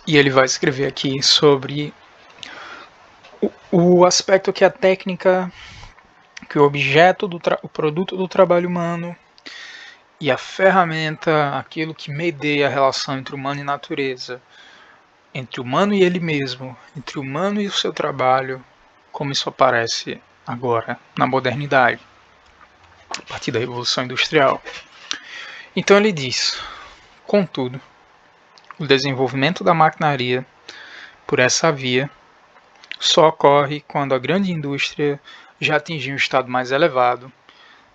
E ele vai escrever aqui sobre o aspecto que a técnica, que o objeto, o produto do trabalho humano e a ferramenta, aquilo que medeia a relação entre humano e natureza, entre o humano e ele mesmo, entre o humano e o seu trabalho, como isso aparece agora na modernidade, a partir da Revolução Industrial. Então ele diz: contudo, o desenvolvimento da maquinaria por essa via só ocorre quando a grande indústria já atingiu um estado mais elevado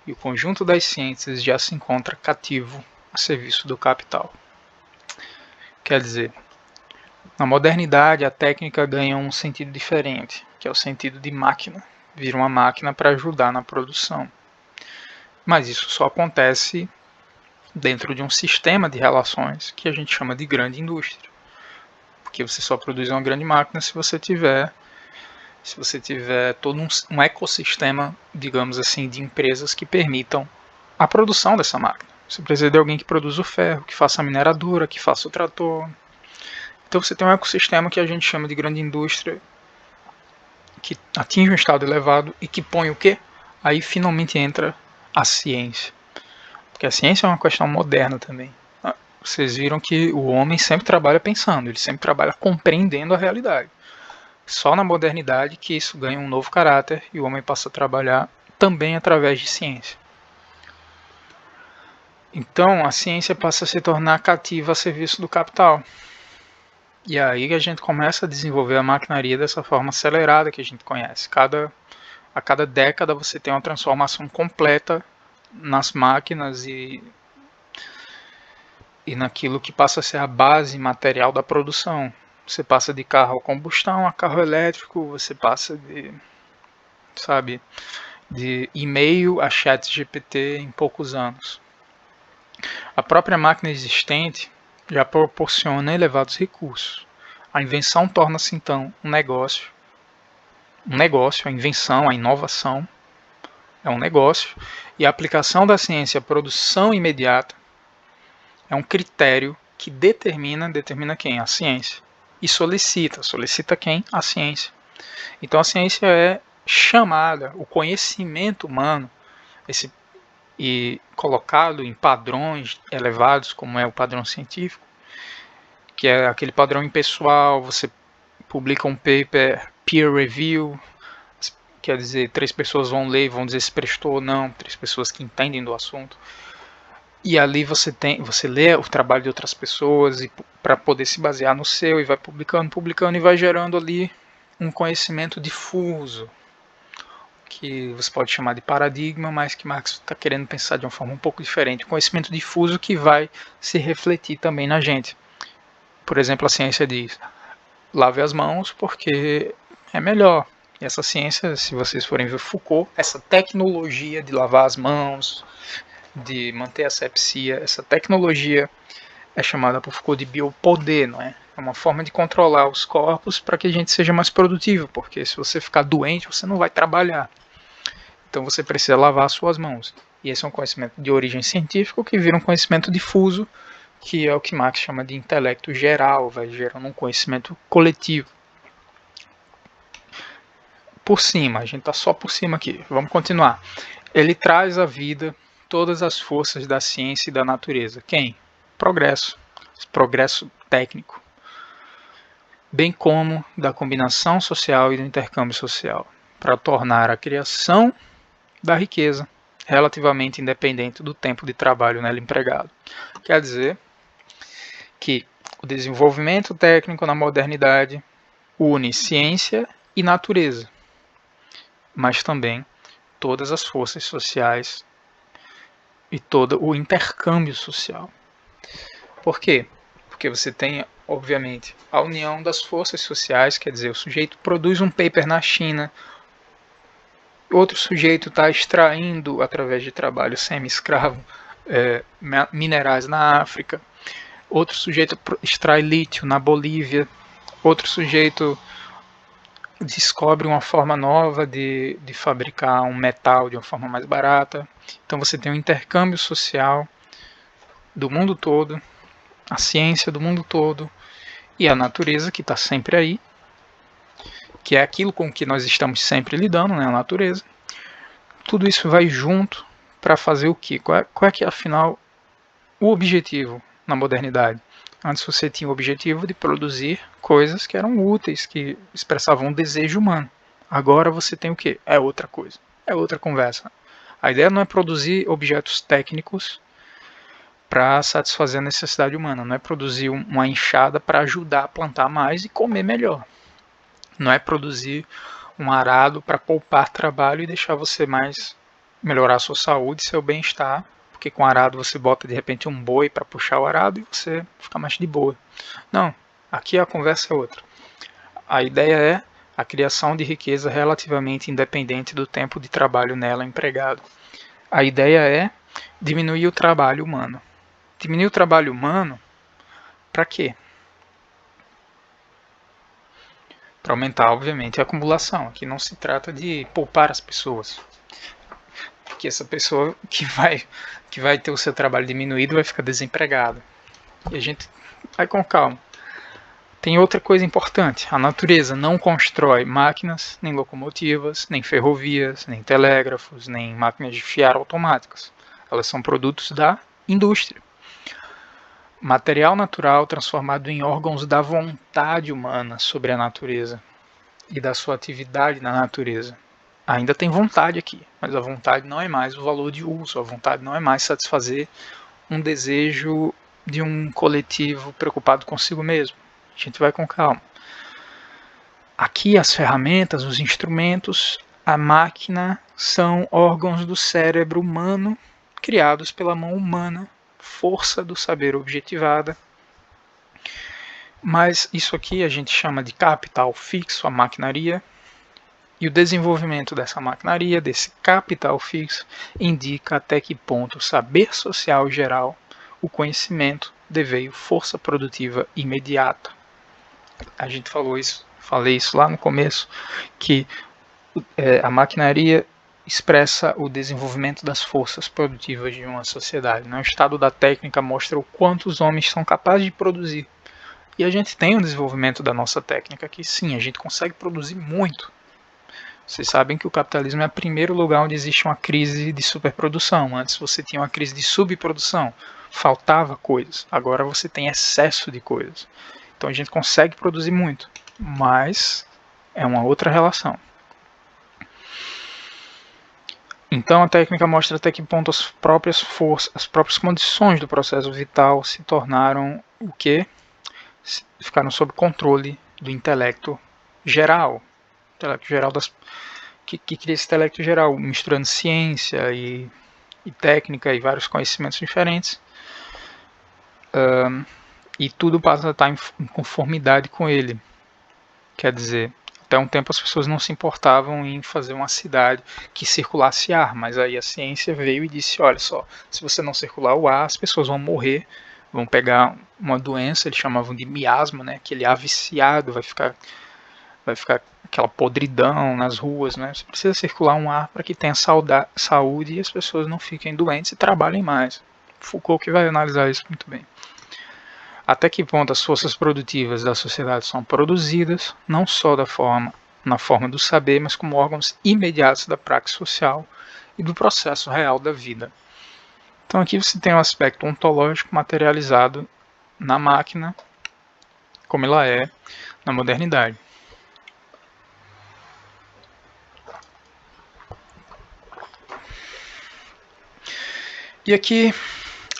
e o conjunto das ciências já se encontra cativo a serviço do capital. Quer dizer, na modernidade a técnica ganha um sentido diferente, que é o sentido de máquina, vira uma máquina para ajudar na produção. Mas isso só acontece dentro de um sistema de relações que a gente chama de grande indústria. Porque você só produz uma grande máquina se você tiver todo um ecossistema, digamos assim, de empresas que permitam a produção dessa máquina. Você precisa de alguém que produza o ferro, que faça a mineradora, que faça o trator. Então você tem um ecossistema que a gente chama de grande indústria, que atinge um estado elevado e que põe o quê? Aí finalmente entra a ciência. Porque a ciência é uma questão moderna também. Vocês viram que o homem sempre trabalha pensando, ele sempre trabalha compreendendo a realidade. Só na modernidade que isso ganha um novo caráter e o homem passa a trabalhar também através de ciência. Então a ciência passa a se tornar cativa a serviço do capital. E aí a gente começa a desenvolver a maquinaria dessa forma acelerada que a gente conhece. A cada década você tem uma transformação completa nas máquinas e naquilo que passa a ser a base material da produção. Você passa de carro a combustão a carro elétrico, você passa de e-mail a chat GPT em poucos anos. A própria máquina existente já proporciona elevados recursos. A invenção torna-se então um negócio. A invenção, a inovação é um negócio. E a aplicação da ciência à produção imediata é um critério que determina quem? A ciência. E solicita quem? A ciência. Então a ciência é chamada, o conhecimento humano, e colocado em padrões elevados, como é o padrão científico, que é aquele padrão impessoal. Você publica um paper peer review, quer dizer, 3 pessoas vão ler e vão dizer se prestou ou não, 3 pessoas que entendem do assunto. E ali você lê o trabalho de outras pessoas para poder se basear no seu, e vai publicando e vai gerando ali um conhecimento difuso, que você pode chamar de paradigma, mas que Marx está querendo pensar de uma forma um pouco diferente. Um conhecimento difuso que vai se refletir também na gente. Por exemplo, a ciência diz: lave as mãos porque é melhor. E essa ciência, se vocês forem ver Foucault, essa tecnologia de lavar as mãos, de manter a asepsia, essa tecnologia é chamada por Foucault de biopoder, não é? É uma forma de controlar os corpos para que a gente seja mais produtivo, porque se você ficar doente, você não vai trabalhar. Então você precisa lavar as suas mãos. E esse é um conhecimento de origem científica que vira um conhecimento difuso, que é o que Marx chama de intelecto geral, vai gerando um conhecimento coletivo. por cima, a gente está só por cima aqui, vamos continuar. Ele traz à vida todas as forças da ciência e da natureza. Quem? Progresso, progresso técnico, bem como da combinação social e do intercâmbio social, para tornar a criação da riqueza relativamente independente do tempo de trabalho nela empregado. Quer dizer que o desenvolvimento técnico na modernidade une ciência e natureza, mas também todas as forças sociais e todo o intercâmbio social. Por quê? Porque você tem, obviamente, a união das forças sociais, quer dizer, o sujeito produz um paper na China, outro sujeito está extraindo, através de trabalho semi-escravo, minerais na África, outro sujeito extrai lítio na Bolívia, outro sujeito descobre uma forma nova de fabricar um metal de uma forma mais barata. Então você tem um intercâmbio social do mundo todo, a ciência do mundo todo e a natureza que está sempre aí, que é aquilo com que nós estamos sempre lidando, né, a natureza. Tudo isso vai junto para fazer o quê? Qual é que é, afinal, o objetivo na modernidade? Antes você tinha o objetivo de produzir coisas que eram úteis, que expressavam um desejo humano. Agora você tem o quê? É outra coisa. É outra conversa. A ideia não é produzir objetos técnicos para satisfazer a necessidade humana. Não é produzir uma enxada para ajudar a plantar mais e comer melhor. Não é produzir um arado para poupar trabalho e deixar você mais melhorar a sua saúde, seu bem-estar, porque com arado você bota de repente um boi para puxar o arado e você fica mais de boa. Não, aqui a conversa é outra. A ideia é a criação de riqueza relativamente independente do tempo de trabalho nela empregado. A ideia é diminuir o trabalho humano. Diminuir o trabalho humano para quê? Para aumentar, obviamente, a acumulação. Aqui não se trata de poupar as pessoas. Porque essa pessoa que vai ter o seu trabalho diminuído vai ficar desempregada. E a gente vai com calma. Tem outra coisa importante. A natureza não constrói máquinas, nem locomotivas, nem ferrovias, nem telégrafos, nem máquinas de fiar automáticas. Elas são produtos da indústria. Material natural transformado em órgãos da vontade humana sobre a natureza e da sua atividade na natureza. Ainda tem vontade aqui, mas a vontade não é mais o valor de uso, a vontade não é mais satisfazer um desejo de um coletivo preocupado consigo mesmo. A gente vai com calma. Aqui as ferramentas, os instrumentos, a máquina são órgãos do cérebro humano criados pela mão humana, força do saber objetivada. Mas isso aqui a gente chama de capital fixo, a maquinaria. E o desenvolvimento dessa maquinaria, desse capital fixo, indica até que ponto o saber social geral, o conhecimento, deveio força produtiva imediata. A gente falei isso lá no começo, que a maquinaria expressa o desenvolvimento das forças produtivas de uma sociedade. O estado da técnica mostra o quanto os homens são capazes de produzir. E a gente tem um desenvolvimento da nossa técnica que sim, a gente consegue produzir muito. Vocês sabem que o capitalismo é o primeiro lugar onde existe uma crise de superprodução. Antes você tinha uma crise de subprodução, faltava coisas. Agora você tem excesso de coisas. Então a gente consegue produzir muito, mas é uma outra relação. Então a técnica mostra até que ponto as próprias forças, as próprias condições do processo vital se tornaram o quê? Ficaram sob controle do intelecto geral. Intelecto geral que cria esse intelecto geral, misturando ciência e técnica e vários conhecimentos diferentes. E tudo passa a estar em conformidade com ele. Quer dizer, até um tempo as pessoas não se importavam em fazer uma cidade que circulasse ar, mas aí a ciência veio e disse, olha só, se você não circular o ar, as pessoas vão morrer, vão pegar uma doença, eles chamavam de miasma, né? Aquele ar viciado, vai ficar aquela podridão nas ruas, né? Você precisa circular um ar para que tenha saúde e as pessoas não fiquem doentes e trabalhem mais. Foucault que vai analisar isso muito bem. Até que ponto as forças produtivas da sociedade são produzidas, não só da forma na forma do saber, mas como órgãos imediatos da praxis social e do processo real da vida. Então aqui você tem um aspecto ontológico materializado na máquina, como ela é na modernidade. E aqui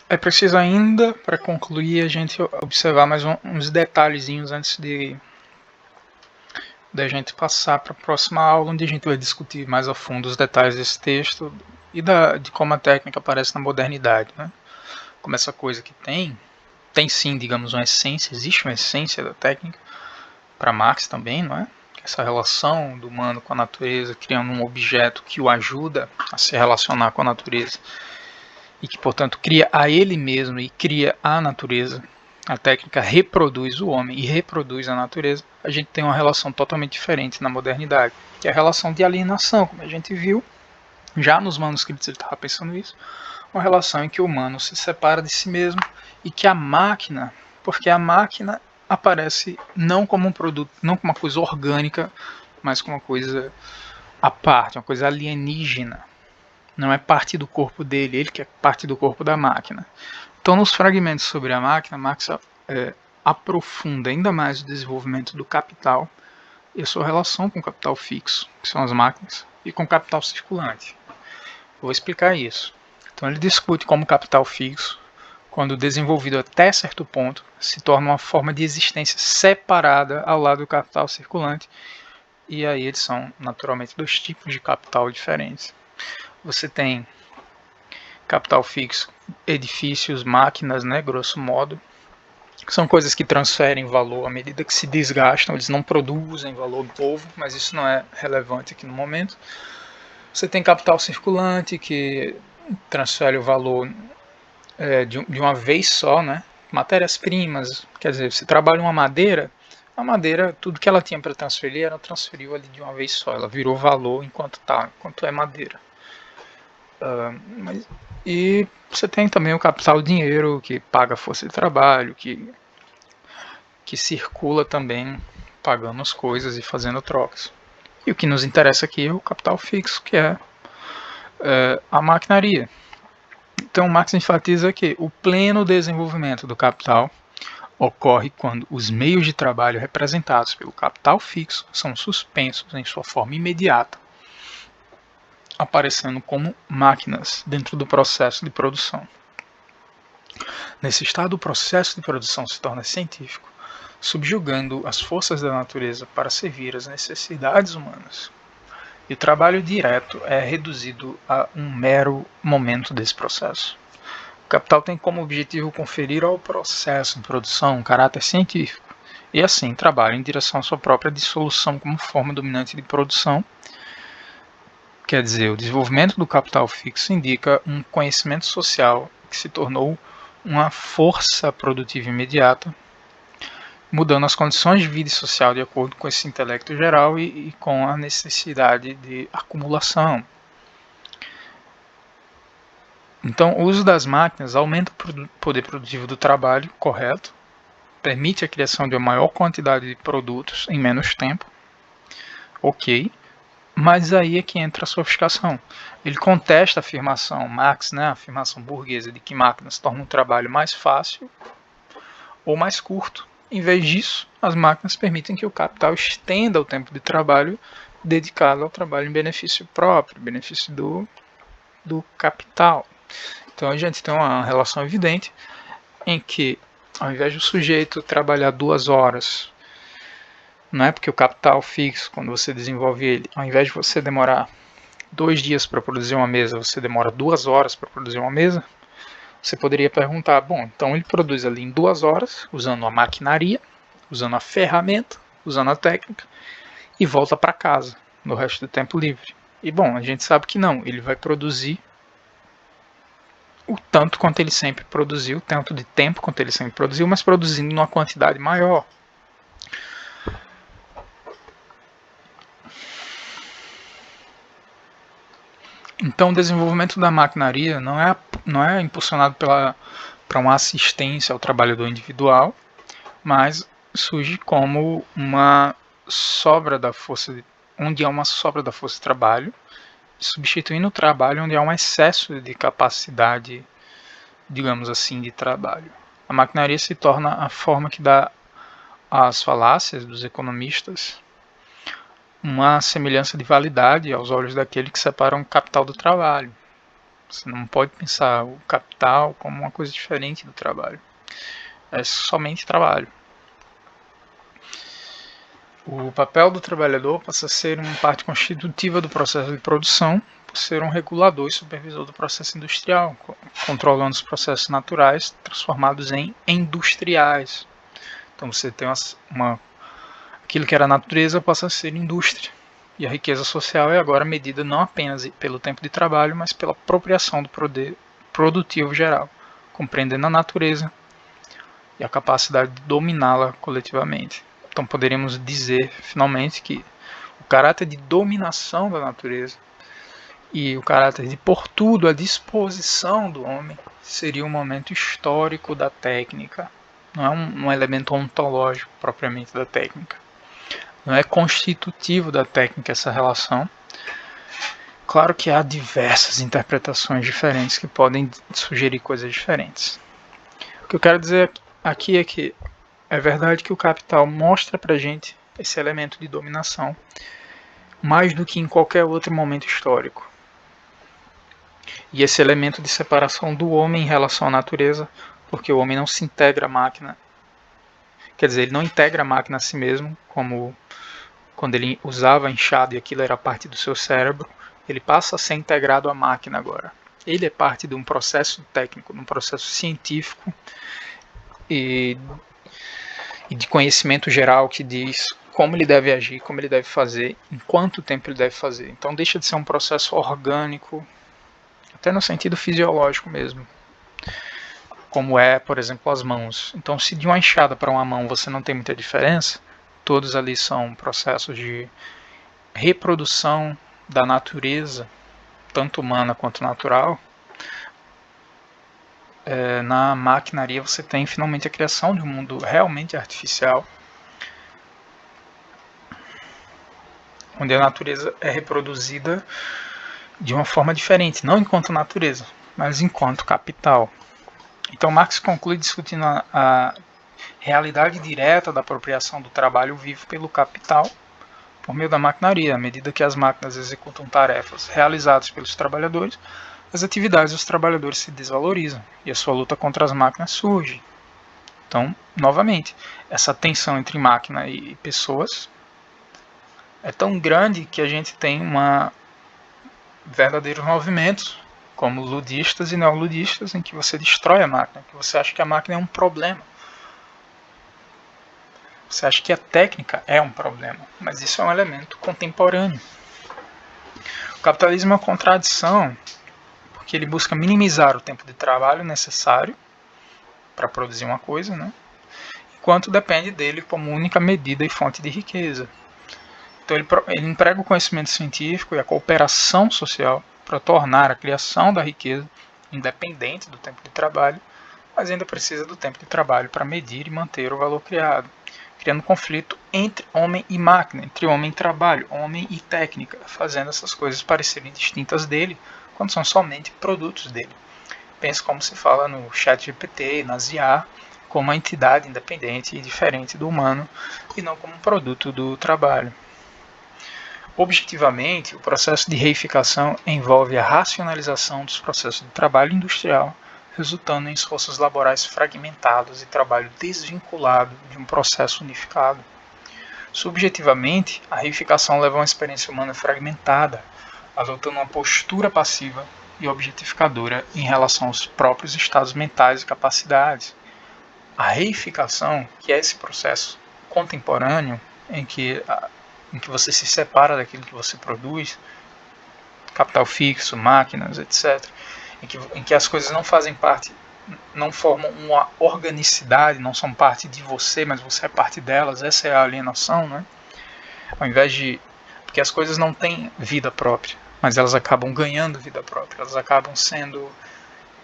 é preciso ainda, para concluir, a gente observar mais uns detalhezinhos antes de a gente passar para a próxima aula, onde a gente vai discutir mais a fundo os detalhes desse texto e de como a técnica aparece na modernidade. Né? Como essa coisa que tem sim, digamos, uma essência, existe uma essência da técnica, para Marx também, não é? Essa relação do humano com a natureza, criando um objeto que o ajuda a se relacionar com a natureza e que, portanto, cria a ele mesmo e cria a natureza. A técnica reproduz o homem e reproduz a natureza. A gente tem uma relação totalmente diferente na modernidade, que é a relação de alienação, como a gente viu já nos manuscritos. Ele estava pensando isso, uma relação em que o humano se separa de si mesmo e que a máquina, porque a máquina aparece não como um produto, não como uma coisa orgânica, mas como uma coisa à parte, uma coisa alienígena. Não é parte do corpo dele, ele que é parte do corpo da máquina. Então, nos fragmentos sobre a máquina, Marx aprofunda ainda mais o desenvolvimento do capital e a sua relação com o capital fixo, que são as máquinas, e com o capital circulante. Vou explicar isso. Então, ele discute como o capital fixo, quando desenvolvido até certo ponto, se torna uma forma de existência separada ao lado do capital circulante, e aí eles são naturalmente dois tipos de capital diferentes. Você tem capital fixo, edifícios, máquinas, né, grosso modo, que são coisas que transferem valor à medida que se desgastam, eles não produzem valor novo, mas isso não é relevante aqui no momento. Você tem capital circulante, que transfere o valor de uma vez só, né? Matérias-primas, quer dizer, você trabalha uma madeira, a madeira, tudo que ela tinha para transferir, ela transferiu ali de uma vez só, ela virou valor enquanto é madeira. E você tem também o capital dinheiro, que paga a força de trabalho, que circula também pagando as coisas e fazendo trocas. E o que nos interessa aqui é o capital fixo, que é a maquinaria. Então Marx enfatiza que o pleno desenvolvimento do capital ocorre quando os meios de trabalho representados pelo capital fixo são suspensos em sua forma imediata, aparecendo como máquinas dentro do processo de produção. Nesse estado, o processo de produção se torna científico, subjugando as forças da natureza para servir às necessidades humanas. E o trabalho direto é reduzido a um mero momento desse processo. O capital tem como objetivo conferir ao processo de produção um caráter científico, e assim trabalha em direção à sua própria dissolução como forma dominante de produção. Quer dizer, o desenvolvimento do capital fixo indica um conhecimento social que se tornou uma força produtiva imediata, mudando as condições de vida social de acordo com esse intelecto geral e com a necessidade de acumulação. Então, o uso das máquinas aumenta o poder produtivo do trabalho, correto, permite a criação de uma maior quantidade de produtos em menos tempo, ok, mas aí é que entra a sofisticação. Ele contesta a afirmação Marx, né, a afirmação burguesa de que máquinas tornam o trabalho mais fácil ou mais curto. Em vez disso, as máquinas permitem que o capital estenda o tempo de trabalho dedicado ao trabalho em benefício próprio, benefício do capital. Então a gente tem uma relação evidente em que, ao invés do sujeito trabalhar 2 horas, não é porque o capital fixo, quando você desenvolve ele, ao invés de você demorar 2 dias para produzir uma mesa, você demora 2 horas para produzir uma mesa, você poderia perguntar, bom, então ele produz ali em 2 horas, usando a maquinaria, usando a ferramenta, usando a técnica, e volta para casa no resto do tempo livre. E bom, a gente sabe que não, ele vai produzir o tanto quanto ele sempre produziu, o tanto de tempo quanto ele sempre produziu, mas produzindo numa quantidade maior. Então o desenvolvimento da maquinaria não é impulsionado para uma assistência ao trabalhador individual, mas surge como uma sobra da força onde há uma sobra da força de trabalho, substituindo o trabalho onde há um excesso de capacidade, digamos assim, de trabalho. A maquinaria se torna a forma que dá às falácias dos economistas uma semelhança de validade aos olhos daquele que separa o capital do trabalho. Você não pode pensar o capital como uma coisa diferente do trabalho. É somente trabalho. O papel do trabalhador passa a ser uma parte constitutiva do processo de produção, por ser um regulador e supervisor do processo industrial, controlando os processos naturais transformados em industriais. Então você tem aquilo que era natureza passa a ser indústria. E a riqueza social é agora medida não apenas pelo tempo de trabalho, mas pela apropriação do poder produtivo geral, compreendendo a natureza e a capacidade de dominá-la coletivamente. Então poderíamos dizer, finalmente, que o caráter de dominação da natureza e o caráter de pôr tudo à disposição do homem seria um momento histórico da técnica. Não é um elemento ontológico propriamente da técnica. Não é constitutivo da técnica essa relação. Claro que há diversas interpretações diferentes que podem sugerir coisas diferentes. O que eu quero dizer aqui é que é verdade que o capital mostra pra gente esse elemento de dominação mais do que em qualquer outro momento histórico. E esse elemento de separação do homem em relação à natureza, porque o homem não se integra à máquina, quer dizer, ele não integra a máquina a si mesmo, como quando ele usava a enxada e aquilo era parte do seu cérebro, ele passa a ser integrado à máquina agora. Ele é parte de um processo técnico, de um processo científico e de conhecimento geral que diz como ele deve agir, como ele deve fazer, em quanto tempo ele deve fazer. Então deixa de ser um processo orgânico, até no sentido fisiológico mesmo, como é, por exemplo, as mãos. Então se de uma enxada para uma mão você não tem muita diferença, todos ali são processos de reprodução da natureza, tanto humana quanto natural. Na maquinaria você tem finalmente a criação de um mundo realmente artificial, onde a natureza é reproduzida de uma forma diferente, não enquanto natureza, mas enquanto capital. Então Marx conclui discutindo a realidade direta da apropriação do trabalho vivo pelo capital por meio da maquinaria. À medida que as máquinas executam tarefas realizadas pelos trabalhadores, as atividades dos trabalhadores se desvalorizam e a sua luta contra as máquinas surge. Então, novamente, essa tensão entre máquina e pessoas é tão grande que a gente tem verdadeiros movimentos, como ludistas e neoludistas, em que você destrói a máquina, que você acha que a máquina é um problema. Você acha que a técnica é um problema, mas isso é um elemento contemporâneo. O capitalismo é uma contradição, porque ele busca minimizar o tempo de trabalho necessário para produzir uma coisa, né? Enquanto depende dele como única medida e fonte de riqueza. Então ele emprega o conhecimento científico e a cooperação social para tornar a criação da riqueza independente do tempo de trabalho, mas ainda precisa do tempo de trabalho para medir e manter o valor criado, criando conflito entre homem e máquina, entre homem e trabalho, homem e técnica, fazendo essas coisas parecerem distintas dele, quando são somente produtos dele. Pense como se fala no ChatGPT, nas IA, como uma entidade independente e diferente do humano, e não como um produto do trabalho. Objetivamente, o processo de reificação envolve a racionalização dos processos de trabalho industrial, resultando em esforços laborais fragmentados e trabalho desvinculado de um processo unificado. Subjetivamente, a reificação leva a uma experiência humana fragmentada, adotando uma postura passiva e objetificadora em relação aos próprios estados mentais e capacidades. A reificação, que é esse processo contemporâneo em que você se separa daquilo que você produz, capital fixo, máquinas, etc., em que as coisas não fazem parte, não formam uma organicidade, não são parte de você, mas você é parte delas. Essa é a alienação, né? Ao invés de... Porque as coisas não têm vida própria, mas elas acabam ganhando vida própria, elas acabam sendo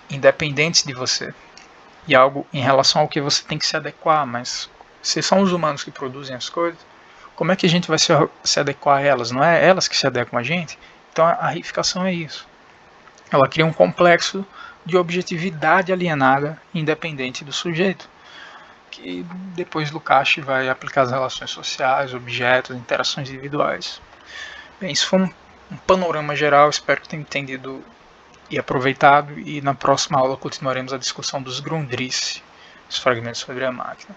independentes de você. E algo em relação ao que você tem que se adequar, mas se são os humanos que produzem as coisas, como é que a gente vai se adequar a elas? Não é elas que se adequam a gente? Então a reificação é isso. Ela cria um complexo de objetividade alienada independente do sujeito, que depois Lukács vai aplicar as relações sociais, objetos, interações individuais. Bem, isso foi um panorama geral, espero que tenha entendido e aproveitado, e na próxima aula continuaremos a discussão dos Grundrisse, os fragmentos sobre a máquina.